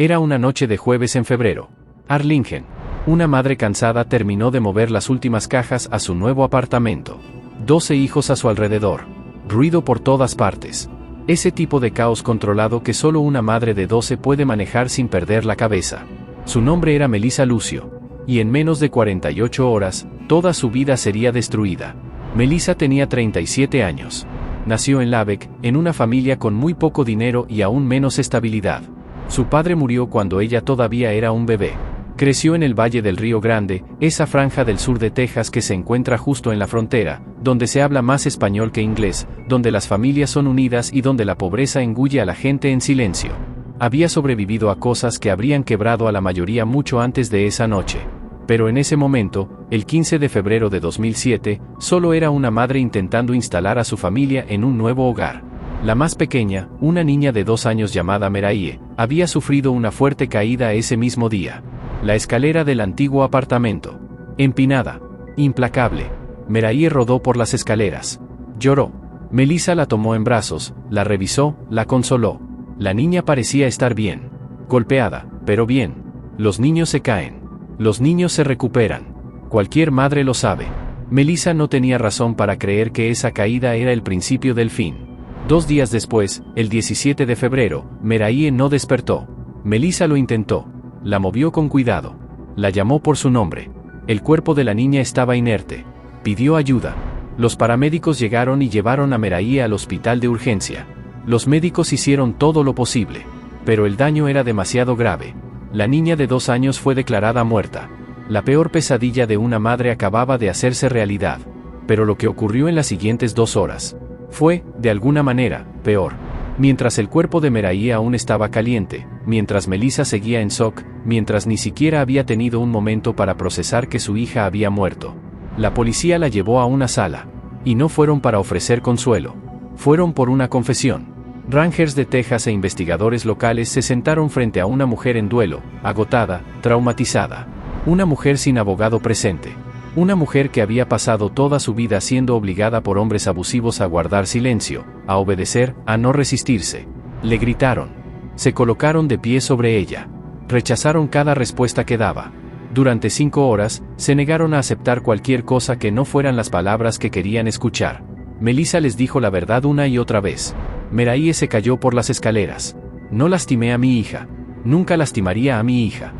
Era una noche de jueves en febrero. Harlingen. Una madre cansada terminó de mover las últimas cajas a su nuevo apartamento. 12 hijos a su alrededor. Ruido por todas partes. Ese tipo de caos controlado que solo una madre de 12 puede manejar sin perder la cabeza. Su nombre era Melissa Lucio. Y en menos de 48 horas, toda su vida sería destruida. Melissa tenía 37 años. Nació en Lübeck, en una familia con muy poco dinero y aún menos estabilidad. Su padre murió cuando ella todavía era un bebé. Creció en el Valle del Río Grande, esa franja del sur de Texas que se encuentra justo en la frontera, donde se habla más español que inglés, donde las familias son unidas y donde la pobreza engulle a la gente en silencio. Había sobrevivido a cosas que habrían quebrado a la mayoría mucho antes de esa noche. Pero en ese momento, el 15 de febrero de 2007, solo era una madre intentando instalar a su familia en un nuevo hogar. La más pequeña, una niña de 2 años llamada Meraye, había sufrido una fuerte caída ese mismo día. La escalera del antiguo apartamento. Empinada. Implacable. Meraye rodó por las escaleras. Lloró. Melissa la tomó en brazos, la revisó, la consoló. La niña parecía estar bien. Golpeada, pero bien. Los niños se caen. Los niños se recuperan. Cualquier madre lo sabe. Melissa no tenía razón para creer que esa caída era el principio del fin. 2 días después, el 17 de febrero, Meraye no despertó. Melissa lo intentó. La movió con cuidado. La llamó por su nombre. El cuerpo de la niña estaba inerte. Pidió ayuda. Los paramédicos llegaron y llevaron a Meraye al hospital de urgencia. Los médicos hicieron todo lo posible. Pero el daño era demasiado grave. La niña de 2 años fue declarada muerta. La peor pesadilla de una madre acababa de hacerse realidad. Pero lo que ocurrió en las siguientes 2 horas fue, de alguna manera, peor. Mientras el cuerpo de Meraye aún estaba caliente, mientras Melissa seguía en shock, mientras ni siquiera había tenido un momento para procesar que su hija había muerto. La policía la llevó a una sala. Y no fueron para ofrecer consuelo. Fueron por una confesión. Rangers de Texas e investigadores locales se sentaron frente a una mujer en duelo, agotada, traumatizada. Una mujer sin abogado presente. Una mujer que había pasado toda su vida siendo obligada por hombres abusivos a guardar silencio, a obedecer, a no resistirse. Le gritaron. Se colocaron de pie sobre ella. Rechazaron cada respuesta que daba. Durante 5 horas, se negaron a aceptar cualquier cosa que no fueran las palabras que querían escuchar. Melissa les dijo la verdad una y otra vez. Meraye se cayó por las escaleras. No lastimé a mi hija. Nunca lastimaría a mi hija.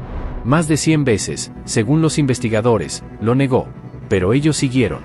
Más de 100 veces, según los investigadores, lo negó. Pero ellos siguieron.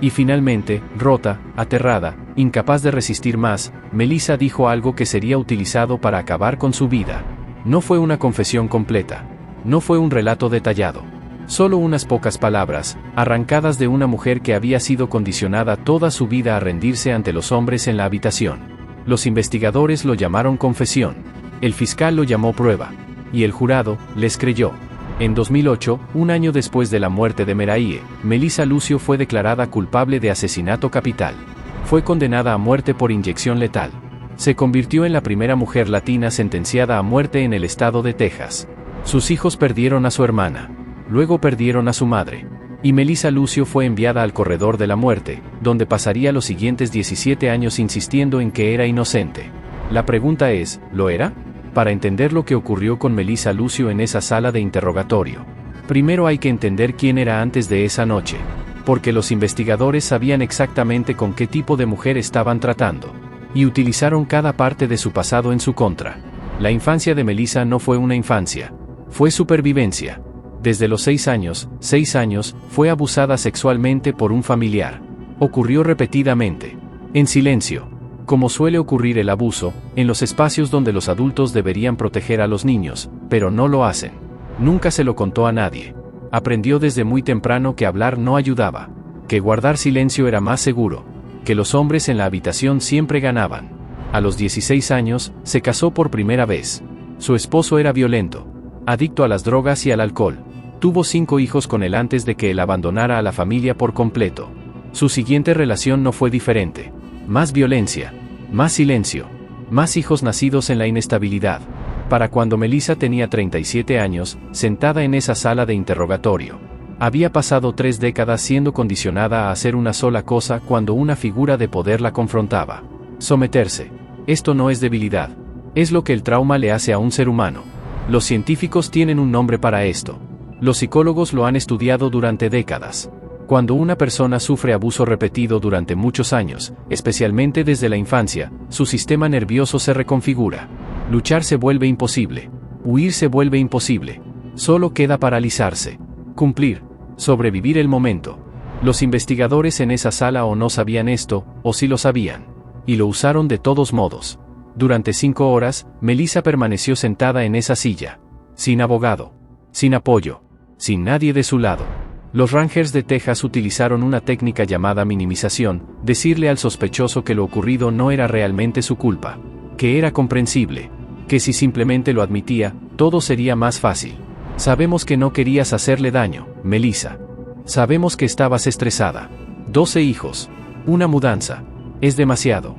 Y finalmente, rota, aterrada, incapaz de resistir más, Melissa dijo algo que sería utilizado para acabar con su vida. No fue una confesión completa. No fue un relato detallado. Solo unas pocas palabras, arrancadas de una mujer que había sido condicionada toda su vida a rendirse ante los hombres en la habitación. Los investigadores lo llamaron confesión. El fiscal lo llamó prueba. Y el jurado les creyó. En 2008, un año después de la muerte de Meraye, Melissa Lucio fue declarada culpable de asesinato capital. Fue condenada a muerte por inyección letal. Se convirtió en la primera mujer latina sentenciada a muerte en el estado de Texas. Sus hijos perdieron a su hermana. Luego perdieron a su madre. Y Melissa Lucio fue enviada al corredor de la muerte, donde pasaría los siguientes 17 años insistiendo en que era inocente. La pregunta es, ¿lo era? Para entender lo que ocurrió con Melissa Lucio en esa sala de interrogatorio, primero hay que entender quién era antes de esa noche, porque los investigadores sabían exactamente con qué tipo de mujer estaban tratando, y utilizaron cada parte de su pasado en su contra. La infancia de Melissa no fue una infancia, fue supervivencia. Desde los 6 años, fue abusada sexualmente por un familiar. Ocurrió repetidamente. En silencio. Como suele ocurrir el abuso, en los espacios donde los adultos deberían proteger a los niños, pero no lo hacen. Nunca se lo contó a nadie. Aprendió desde muy temprano que hablar no ayudaba. Que guardar silencio era más seguro. Que los hombres en la habitación siempre ganaban. A los 16 años, se casó por primera vez. Su esposo era violento. Adicto a las drogas y al alcohol. Tuvo 5 hijos con él antes de que él abandonara a la familia por completo. Su siguiente relación no fue diferente. Más violencia, más silencio, más hijos nacidos en la inestabilidad. Para cuando Melissa tenía 37 años, sentada en esa sala de interrogatorio, había pasado 3 décadas siendo condicionada a hacer una sola cosa cuando una figura de poder la confrontaba. Someterse. Esto no es debilidad. Es lo que el trauma le hace a un ser humano. Los científicos tienen un nombre para esto. Los psicólogos lo han estudiado durante décadas. Cuando una persona sufre abuso repetido durante muchos años, especialmente desde la infancia, su sistema nervioso se reconfigura. Luchar se vuelve imposible. Huir se vuelve imposible. Solo queda paralizarse. Cumplir. Sobrevivir el momento. Los investigadores en esa sala o no sabían esto, o sí lo sabían. Y lo usaron de todos modos. Durante 5 horas, Melissa permaneció sentada en esa silla. Sin abogado. Sin apoyo. Sin nadie de su lado. Los Rangers de Texas utilizaron una técnica llamada minimización, decirle al sospechoso que lo ocurrido no era realmente su culpa. Que era comprensible. Que si simplemente lo admitía, todo sería más fácil. Sabemos que no querías hacerle daño, Melissa. Sabemos que estabas estresada. 12 hijos. Una mudanza. Es demasiado.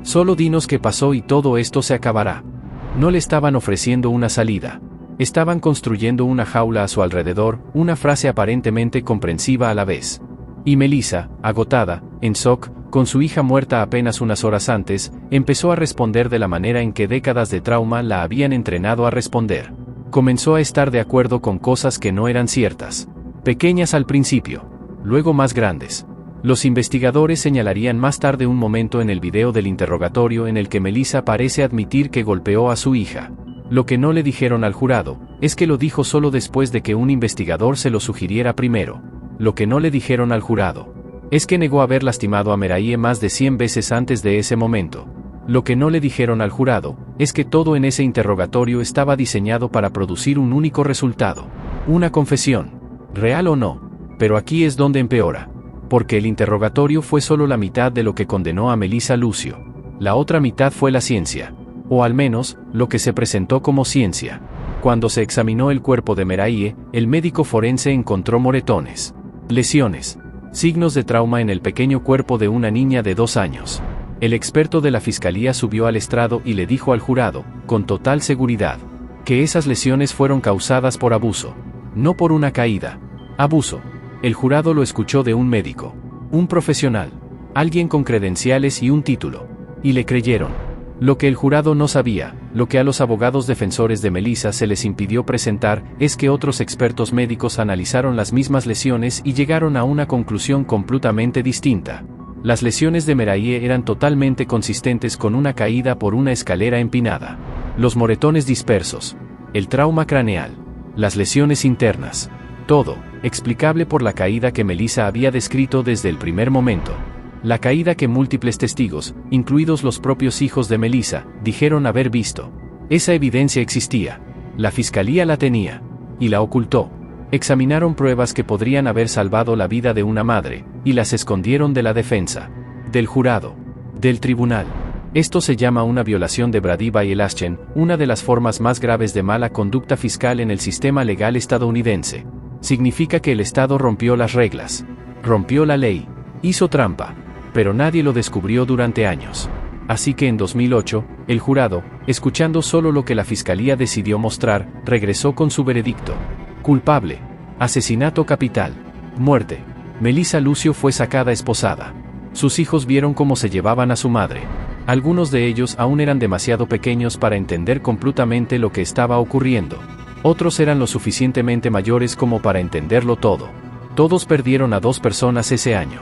Solo dinos qué pasó y todo esto se acabará. No le estaban ofreciendo una salida. Estaban construyendo una jaula a su alrededor, una frase aparentemente comprensiva a la vez. Y Melissa, agotada, en shock, con su hija muerta apenas unas horas antes, empezó a responder de la manera en que décadas de trauma la habían entrenado a responder. Comenzó a estar de acuerdo con cosas que no eran ciertas. Pequeñas al principio, luego más grandes. Los investigadores señalarían más tarde un momento en el video del interrogatorio en el que Melissa parece admitir que golpeó a su hija. Lo que no le dijeron al jurado, es que lo dijo solo después de que un investigador se lo sugiriera primero. Lo que no le dijeron al jurado, es que negó haber lastimado a Meraye más de 100 veces antes de ese momento. Lo que no le dijeron al jurado, es que todo en ese interrogatorio estaba diseñado para producir un único resultado. Una confesión. Real o no. Pero aquí es donde empeora. Porque el interrogatorio fue solo la mitad de lo que condenó a Melissa Lucio. La otra mitad fue la ciencia. O al menos, lo que se presentó como ciencia. Cuando se examinó el cuerpo de Meraye, el médico forense encontró moretones, lesiones, signos de trauma en el pequeño cuerpo de una niña de 2 años. El experto de la fiscalía subió al estrado y le dijo al jurado, con total seguridad, que esas lesiones fueron causadas por abuso. No por una caída. Abuso. El jurado lo escuchó de un médico, un profesional, alguien con credenciales y un título. Y le creyeron. Lo que el jurado no sabía, lo que a los abogados defensores de Melissa se les impidió presentar, es que otros expertos médicos analizaron las mismas lesiones y llegaron a una conclusión completamente distinta. Las lesiones de Meraye eran totalmente consistentes con una caída por una escalera empinada. Los moretones dispersos, el trauma craneal, las lesiones internas. Todo, explicable por la caída que Melissa había descrito desde el primer momento. La caída que múltiples testigos, incluidos los propios hijos de Melissa, dijeron haber visto. Esa evidencia existía. La fiscalía la tenía. Y la ocultó. Examinaron pruebas que podrían haber salvado la vida de una madre, y las escondieron de la defensa, del jurado, del tribunal. Esto se llama una violación de Brady v. Elaschen, una de las formas más graves de mala conducta fiscal en el sistema legal estadounidense. Significa que el Estado rompió las reglas, rompió la ley, hizo trampa, pero nadie lo descubrió durante años. Así que en 2008, el jurado, escuchando solo lo que la fiscalía decidió mostrar, regresó con su veredicto. Culpable. Asesinato capital. Muerte. Melissa Lucio fue sacada esposada. Sus hijos vieron cómo se llevaban a su madre. Algunos de ellos aún eran demasiado pequeños para entender completamente lo que estaba ocurriendo. Otros eran lo suficientemente mayores como para entenderlo todo. Todos perdieron a 2 personas ese año.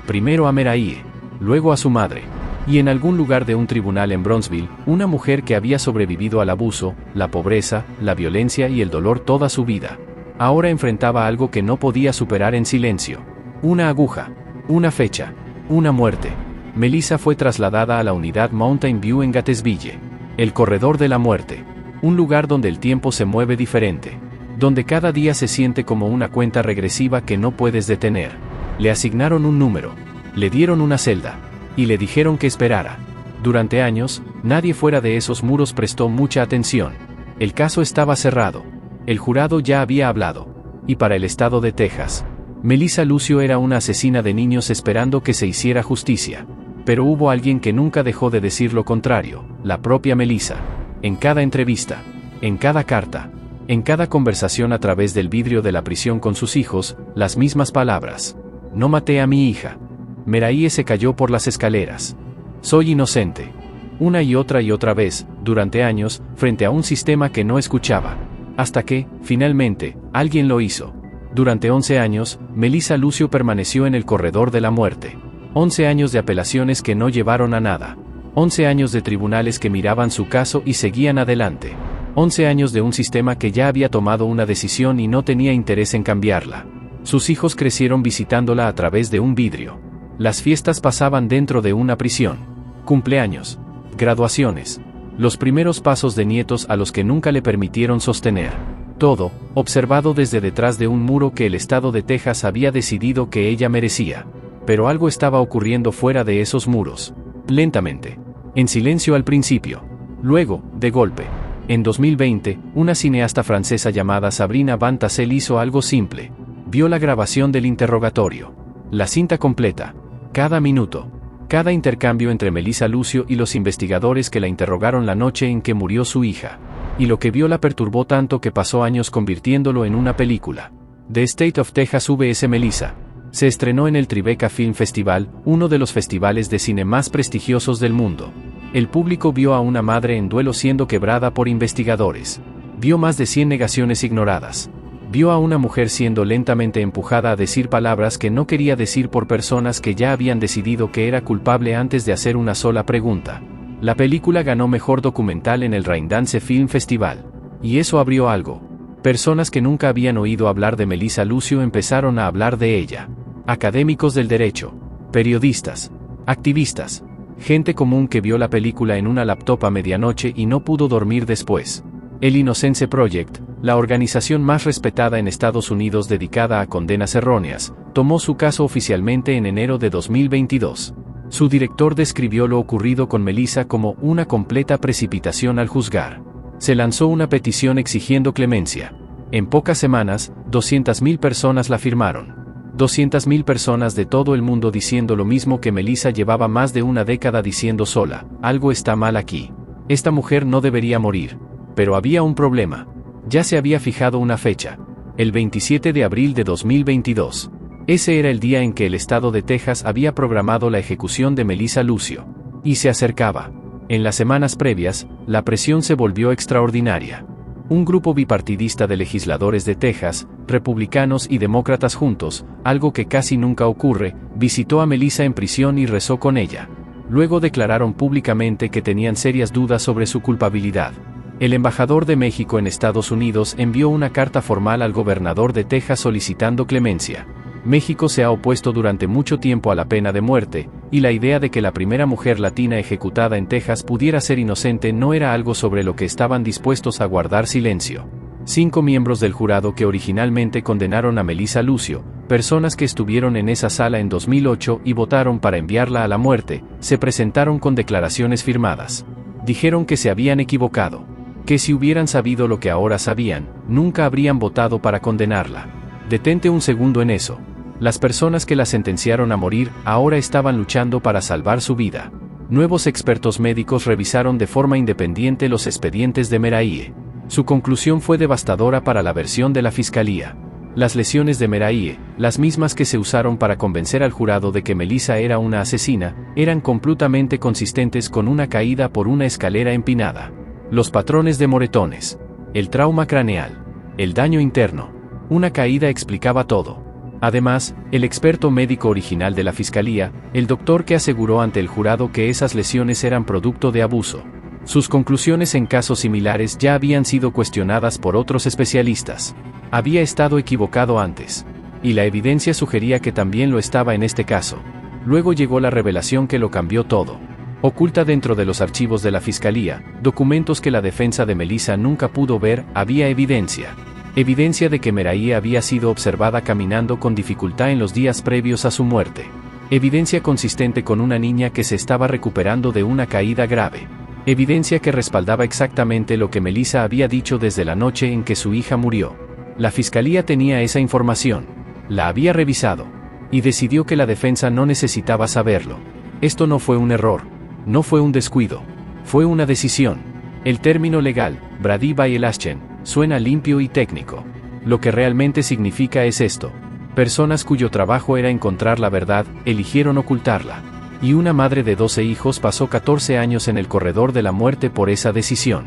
Primero a Meraye, luego a su madre. Y en algún lugar de un tribunal en Bronzeville, una mujer que había sobrevivido al abuso, la pobreza, la violencia y el dolor toda su vida. Ahora enfrentaba algo que no podía superar en silencio. Una aguja, una fecha, una muerte. Melissa fue trasladada a la unidad Mountain View en Gatesville. El corredor de la muerte. Un lugar donde el tiempo se mueve diferente. Donde cada día se siente como una cuenta regresiva que no puedes detener. Le asignaron un número. Le dieron una celda. Y le dijeron que esperara. Durante años, nadie fuera de esos muros prestó mucha atención. El caso estaba cerrado. El jurado ya había hablado. Y para el estado de Texas, Melissa Lucio era una asesina de niños esperando que se hiciera justicia. Pero hubo alguien que nunca dejó de decir lo contrario, la propia Melissa. En cada entrevista, en cada carta, en cada conversación a través del vidrio de la prisión con sus hijos, las mismas palabras. No maté a mi hija. Meraye se cayó por las escaleras. Soy inocente. Una y otra vez, durante años, frente a un sistema que no escuchaba. Hasta que, finalmente, alguien lo hizo. Durante 11 años, Melissa Lucio permaneció en el corredor de la muerte. 11 años de apelaciones que no llevaron a nada. 11 años de tribunales que miraban su caso y seguían adelante. 11 años de un sistema que ya había tomado una decisión y no tenía interés en cambiarla. Sus hijos crecieron visitándola a través de un vidrio. Las fiestas pasaban dentro de una prisión. Cumpleaños. Graduaciones. Los primeros pasos de nietos a los que nunca le permitieron sostener. Todo, observado desde detrás de un muro que el estado de Texas había decidido que ella merecía. Pero algo estaba ocurriendo fuera de esos muros. Lentamente. En silencio al principio. Luego, de golpe. En 2020, una cineasta francesa llamada Sabrina Van Tassel hizo algo simple. Vio la grabación del interrogatorio. La cinta completa. Cada minuto. Cada intercambio entre Melissa Lucio y los investigadores que la interrogaron la noche en que murió su hija. Y lo que vio la perturbó tanto que pasó años convirtiéndolo en una película. The State of Texas vs. Melissa. Se estrenó en el Tribeca Film Festival, uno de los festivales de cine más prestigiosos del mundo. El público vio a una madre en duelo siendo quebrada por investigadores. Vio más de 100 negaciones ignoradas. Vio a una mujer siendo lentamente empujada a decir palabras que no quería decir por personas que ya habían decidido que era culpable antes de hacer una sola pregunta. La película ganó mejor documental en el Raindance Film Festival. Y eso abrió algo. Personas que nunca habían oído hablar de Melissa Lucio empezaron a hablar de ella. Académicos del derecho, periodistas, activistas, gente común que vio la película en una laptop a medianoche y no pudo dormir después. El Innocence Project, la organización más respetada en Estados Unidos dedicada a condenas erróneas, tomó su caso oficialmente en enero de 2022. Su director describió lo ocurrido con Melissa como una completa precipitación al juzgar. Se lanzó una petición exigiendo clemencia. En pocas semanas, 200.000 personas la firmaron. 200.000 personas de todo el mundo diciendo lo mismo que Melissa llevaba más de una década diciendo sola: algo está mal aquí. Esta mujer no debería morir. Pero había un problema. Ya se había fijado una fecha. El 27 de abril de 2022. Ese era el día en que el estado de Texas había programado la ejecución de Melissa Lucio. Y se acercaba. En las semanas previas, la presión se volvió extraordinaria. Un grupo bipartidista de legisladores de Texas, republicanos y demócratas juntos, algo que casi nunca ocurre, visitó a Melissa en prisión y rezó con ella. Luego declararon públicamente que tenían serias dudas sobre su culpabilidad. El embajador de México en Estados Unidos envió una carta formal al gobernador de Texas solicitando clemencia. México se ha opuesto durante mucho tiempo a la pena de muerte, y la idea de que la primera mujer latina ejecutada en Texas pudiera ser inocente no era algo sobre lo que estaban dispuestos a guardar silencio. 5 miembros del jurado que originalmente condenaron a Melissa Lucio, personas que estuvieron en esa sala en 2008 y votaron para enviarla a la muerte, se presentaron con declaraciones firmadas. Dijeron que se habían equivocado. Que si hubieran sabido lo que ahora sabían, nunca habrían votado para condenarla. Detente un segundo en eso. Las personas que la sentenciaron a morir ahora estaban luchando para salvar su vida. Nuevos expertos médicos revisaron de forma independiente los expedientes de Meraye. Su conclusión fue devastadora para la versión de la fiscalía. Las lesiones de Meraye, las mismas que se usaron para convencer al jurado de que Melissa era una asesina, eran completamente consistentes con una caída por una escalera empinada. Los patrones de moretones, el trauma craneal, el daño interno, una caída explicaba todo. Además, el experto médico original de la fiscalía, el doctor que aseguró ante el jurado que esas lesiones eran producto de abuso. Sus conclusiones en casos similares ya habían sido cuestionadas por otros especialistas. Había estado equivocado antes. Y la evidencia sugería que también lo estaba en este caso. Luego llegó la revelación que lo cambió todo. Oculta dentro de los archivos de la fiscalía, documentos que la defensa de Melissa nunca pudo ver, había evidencia. Evidencia de que Meraye había sido observada caminando con dificultad en los días previos a su muerte. Evidencia consistente con una niña que se estaba recuperando de una caída grave. Evidencia que respaldaba exactamente lo que Melissa había dicho desde la noche en que su hija murió. La fiscalía tenía esa información. La había revisado. Y decidió que la defensa no necesitaba saberlo. Esto no fue un error. No fue un descuido. Fue una decisión. El término legal, Brady by Elaschen, suena limpio y técnico. Lo que realmente significa es esto. Personas cuyo trabajo era encontrar la verdad, eligieron ocultarla. Y una madre de 12 hijos pasó 14 años en el corredor de la muerte por esa decisión.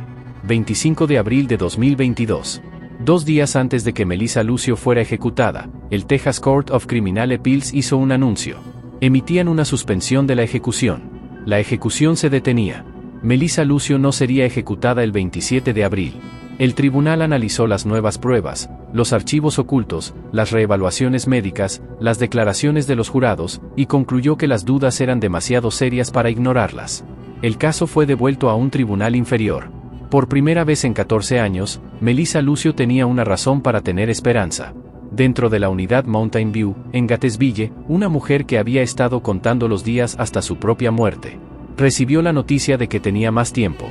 25 de abril de 2022. 2 días antes de que Melissa Lucio fuera ejecutada, el Texas Court of Criminal Appeals hizo un anuncio. Emitían una suspensión de la ejecución. La ejecución se detenía. Melissa Lucio no sería ejecutada el 27 de abril. El tribunal analizó las nuevas pruebas, los archivos ocultos, las reevaluaciones médicas, las declaraciones de los jurados, y concluyó que las dudas eran demasiado serias para ignorarlas. El caso fue devuelto a un tribunal inferior. Por primera vez en 14 años, Melissa Lucio tenía una razón para tener esperanza. Dentro de la unidad Mountain View, en Gatesville, una mujer que había estado contando los días hasta su propia muerte, recibió la noticia de que tenía más tiempo.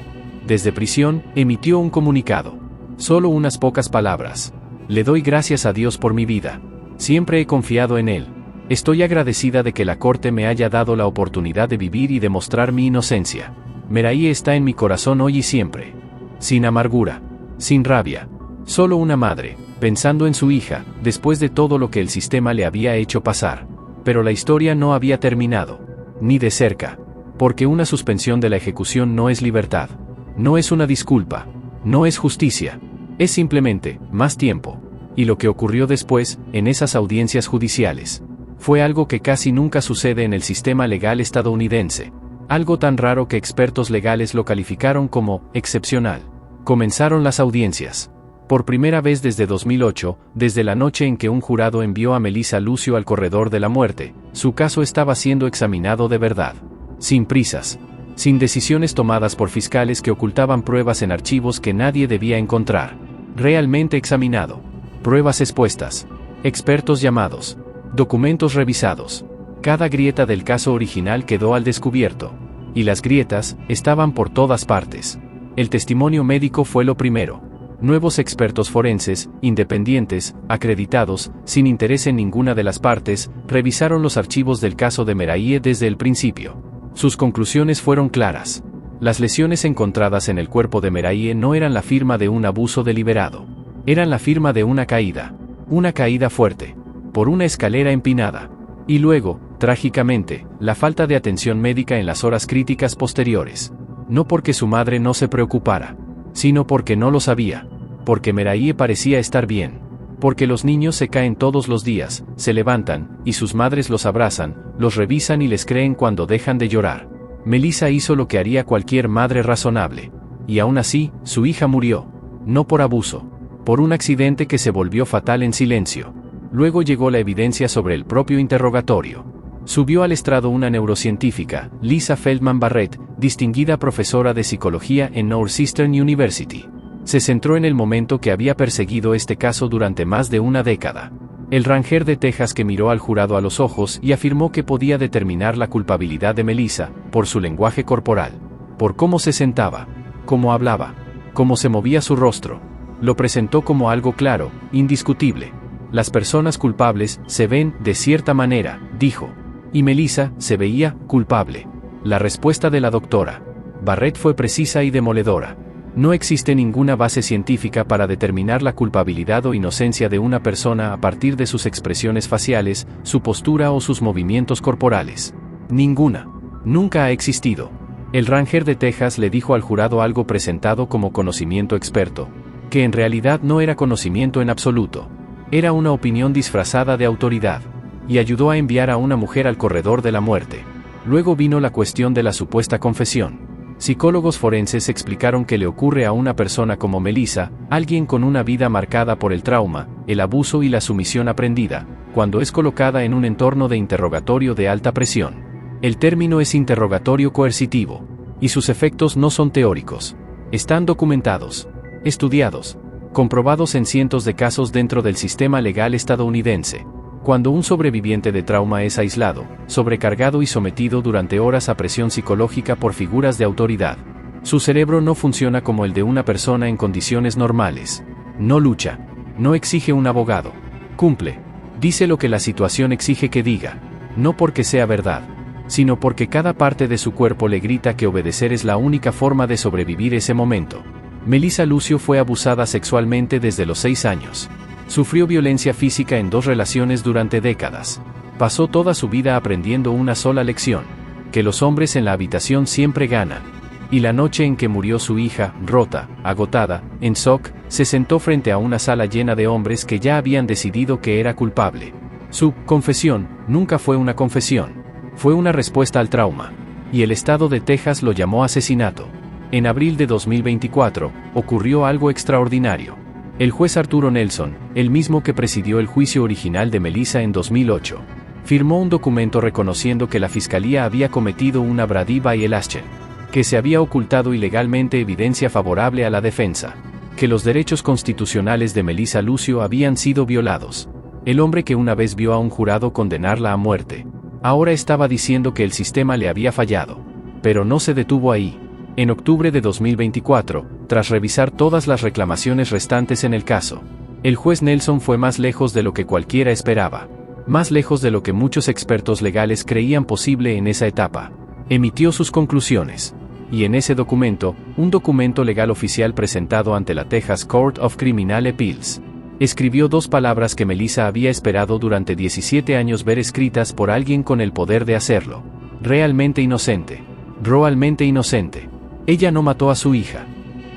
Desde prisión, emitió un comunicado. Solo unas pocas palabras. Le doy gracias a Dios por mi vida. Siempre he confiado en Él. Estoy agradecida de que la corte me haya dado la oportunidad de vivir y demostrar mi inocencia. Meraí está en mi corazón hoy y siempre. Sin amargura. Sin rabia. Solo una madre, pensando en su hija, después de todo lo que el sistema le había hecho pasar. Pero la historia no había terminado. Ni de cerca. Porque una suspensión de la ejecución no es libertad. No es una disculpa. No es justicia. Es simplemente más tiempo. Y lo que ocurrió después, en esas audiencias judiciales, fue algo que casi nunca sucede en el sistema legal estadounidense. Algo tan raro que expertos legales lo calificaron como excepcional. Comenzaron las audiencias. Por primera vez desde 2008, desde la noche en que un jurado envió a Melissa Lucio al corredor de la muerte, su caso estaba siendo examinado de verdad. Sin prisas. Sin decisiones tomadas por fiscales que ocultaban pruebas en archivos que nadie debía encontrar. Realmente examinado. Pruebas expuestas. Expertos llamados. Documentos revisados. Cada grieta del caso original quedó al descubierto. Y las grietas estaban por todas partes. El testimonio médico fue lo primero. Nuevos expertos forenses, independientes, acreditados, sin interés en ninguna de las partes, revisaron los archivos del caso de Meraí desde el principio. Sus conclusiones fueron claras. Las lesiones encontradas en el cuerpo de Meraí no eran la firma de un abuso deliberado. Eran la firma de una caída. Una caída fuerte. Por una escalera empinada. Y luego, trágicamente, la falta de atención médica en las horas críticas posteriores. No porque su madre no se preocupara, sino porque no lo sabía. Porque Meraí parecía estar bien. Porque los niños se caen todos los días, se levantan, y sus madres los abrazan, los revisan y les creen cuando dejan de llorar. Melissa hizo lo que haría cualquier madre razonable. Y aún así, su hija murió. No por abuso. Por un accidente que se volvió fatal en silencio. Luego llegó la evidencia sobre el propio interrogatorio. Subió al estrado una neurocientífica, Lisa Feldman Barrett, distinguida profesora de psicología en Northeastern University. Se centró en el momento que había perseguido este caso durante más de una década. El ranger de Texas que miró al jurado a los ojos y afirmó que podía determinar la culpabilidad de Melissa, por su lenguaje corporal. Por cómo se sentaba, cómo hablaba, cómo se movía su rostro. Lo presentó como algo claro, indiscutible. Las personas culpables se ven de cierta manera, dijo. Y Melissa se veía culpable. La respuesta de la doctora Barrett fue precisa y demoledora. No existe ninguna base científica para determinar la culpabilidad o inocencia de una persona a partir de sus expresiones faciales, su postura o sus movimientos corporales. Ninguna. Nunca ha existido. El ranger de Texas le dijo al jurado algo presentado como conocimiento experto, que en realidad no era conocimiento en absoluto. Era una opinión disfrazada de autoridad. Y ayudó a enviar a una mujer al corredor de la muerte. Luego vino la cuestión de la supuesta confesión. Psicólogos forenses explicaron que le ocurre a una persona como Melissa, alguien con una vida marcada por el trauma, el abuso y la sumisión aprendida, cuando es colocada en un entorno de interrogatorio de alta presión. El término es interrogatorio coercitivo, y sus efectos no son teóricos. Están documentados, estudiados, comprobados en cientos de casos dentro del sistema legal estadounidense. Cuando un sobreviviente de trauma es aislado, sobrecargado y sometido durante horas a presión psicológica por figuras de autoridad, su cerebro no funciona como el de una persona en condiciones normales. No lucha, no exige un abogado, cumple, dice lo que la situación exige que diga, no porque sea verdad, sino porque cada parte de su cuerpo le grita que obedecer es la única forma de sobrevivir ese momento. Melissa Lucio fue abusada sexualmente desde los 6 años. Sufrió violencia física en 2 relaciones durante décadas. Pasó toda su vida aprendiendo una sola lección: que los hombres en la habitación siempre ganan. Y la noche en que murió su hija, rota, agotada, en shock, Se sentó frente a una sala llena de hombres que ya habían decidido que era culpable. Su confesión nunca fue una confesión. Fue una respuesta al trauma. Y el estado de Texas lo llamó asesinato. En abril de 2024, ocurrió algo extraordinario. El juez Arturo Nelson, el mismo que presidió el juicio original de Melissa en 2008, firmó un documento reconociendo que la fiscalía había cometido una Brady by Elaschen, que se había ocultado ilegalmente evidencia favorable a la defensa, que los derechos constitucionales de Melissa Lucio habían sido violados. El hombre que una vez vio a un jurado condenarla a muerte, ahora estaba diciendo que el sistema le había fallado. Pero no se detuvo ahí. En octubre de 2024, tras revisar todas las reclamaciones restantes en el caso, el juez Nelson fue más lejos de lo que cualquiera esperaba, más lejos de lo que muchos expertos legales creían posible en esa etapa. Emitió sus conclusiones. Y en ese documento, un documento legal oficial presentado ante la Texas Court of Criminal Appeals, escribió dos palabras que Melissa había esperado durante 17 años ver escritas por alguien con el poder de hacerlo. Realmente inocente. Realmente inocente. Ella no mató a su hija.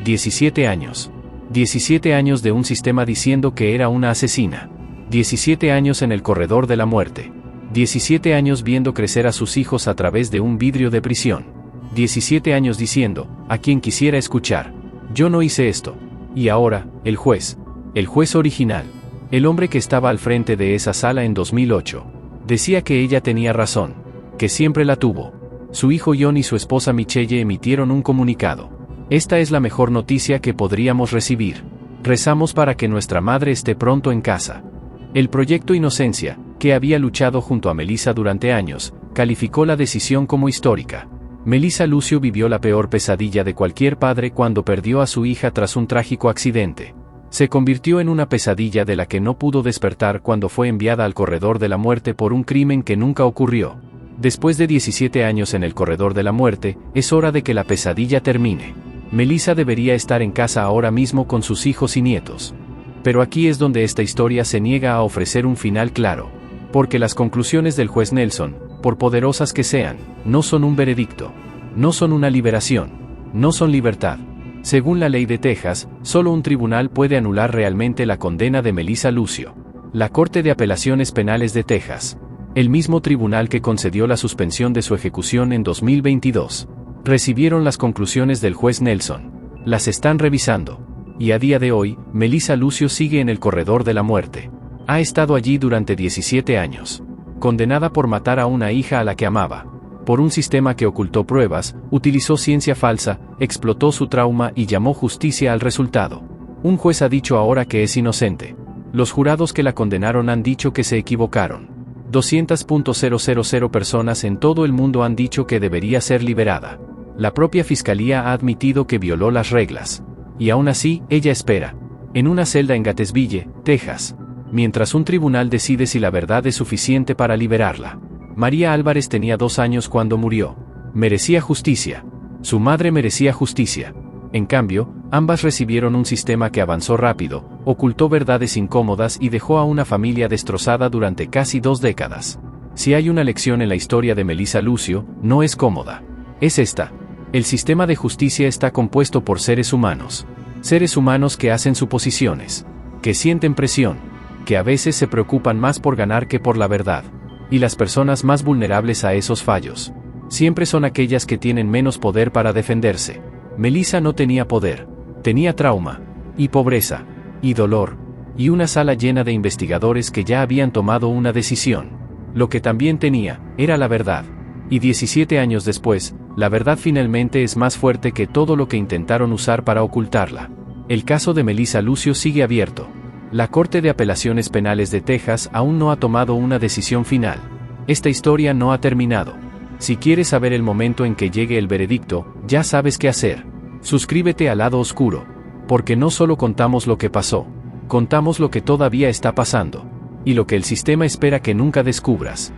17 años. 17 años de un sistema diciendo que era una asesina. 17 años en el corredor de la muerte. 17 años viendo crecer a sus hijos a través de un vidrio de prisión. 17 años diciendo, a quien quisiera escuchar, yo no hice esto. Y ahora, el juez original, el hombre que estaba al frente de esa sala en 2008, decía que ella tenía razón, que siempre la tuvo. Su hijo John y su esposa Michelle emitieron un comunicado. Esta es la mejor noticia que podríamos recibir. Rezamos para que nuestra madre esté pronto en casa. El proyecto Inocencia, que había luchado junto a Melissa durante años, calificó la decisión como histórica. Melissa Lucio vivió la peor pesadilla de cualquier padre cuando perdió a su hija tras un trágico accidente. Se convirtió en una pesadilla de la que no pudo despertar cuando fue enviada al corredor de la muerte por un crimen que nunca ocurrió. Después de 17 años en el corredor de la muerte, es hora de que la pesadilla termine. Melissa debería estar en casa ahora mismo con sus hijos y nietos. Pero aquí es donde esta historia se niega a ofrecer un final claro. Porque las conclusiones del juez Nelson, por poderosas que sean, no son un veredicto. No son una liberación. No son libertad. Según la ley de Texas, solo un tribunal puede anular realmente la condena de Melissa Lucio. La Corte de Apelaciones Penales de Texas. El mismo tribunal que concedió la suspensión de su ejecución en 2022. Recibieron las conclusiones del juez Nelson. Las están revisando. Y a día de hoy, Melissa Lucio sigue en el corredor de la muerte. Ha estado allí durante 17 años. Condenada por matar a una hija a la que amaba. Por un sistema que ocultó pruebas, utilizó ciencia falsa, explotó su trauma y llamó justicia al resultado. Un juez ha dicho ahora que es inocente. Los jurados que la condenaron han dicho que se equivocaron. 200.000 personas en todo el mundo han dicho que debería ser liberada. La propia fiscalía ha admitido que violó las reglas. Y aún así, ella espera. En una celda en Gatesville, Texas. Mientras un tribunal decide si la verdad es suficiente para liberarla. María Álvarez tenía 2 años cuando murió. Merecía justicia. Su madre merecía justicia. En cambio, ambas recibieron un sistema que avanzó rápido, ocultó verdades incómodas y dejó a una familia destrozada durante casi 2 décadas. Si hay una lección en la historia de Melissa Lucio, no es cómoda. Es esta. El sistema de justicia está compuesto por seres humanos. Seres humanos que hacen suposiciones. Que sienten presión. Que a veces se preocupan más por ganar que por la verdad. Y las personas más vulnerables a esos fallos siempre son aquellas que tienen menos poder para defenderse. Melissa no tenía poder, tenía trauma, y pobreza, y dolor, y una sala llena de investigadores que ya habían tomado una decisión. Lo que también tenía, era la verdad. Y 17 años después, la verdad finalmente es más fuerte que todo lo que intentaron usar para ocultarla. El caso de Melissa Lucio sigue abierto. La Corte de Apelaciones Penales de Texas aún no ha tomado una decisión final. Esta historia no ha terminado. Si quieres saber el momento en que llegue el veredicto, ya sabes qué hacer. Suscríbete al Lado Oscuro. Porque no solo contamos lo que pasó, contamos lo que todavía está pasando. Y lo que el sistema espera que nunca descubras.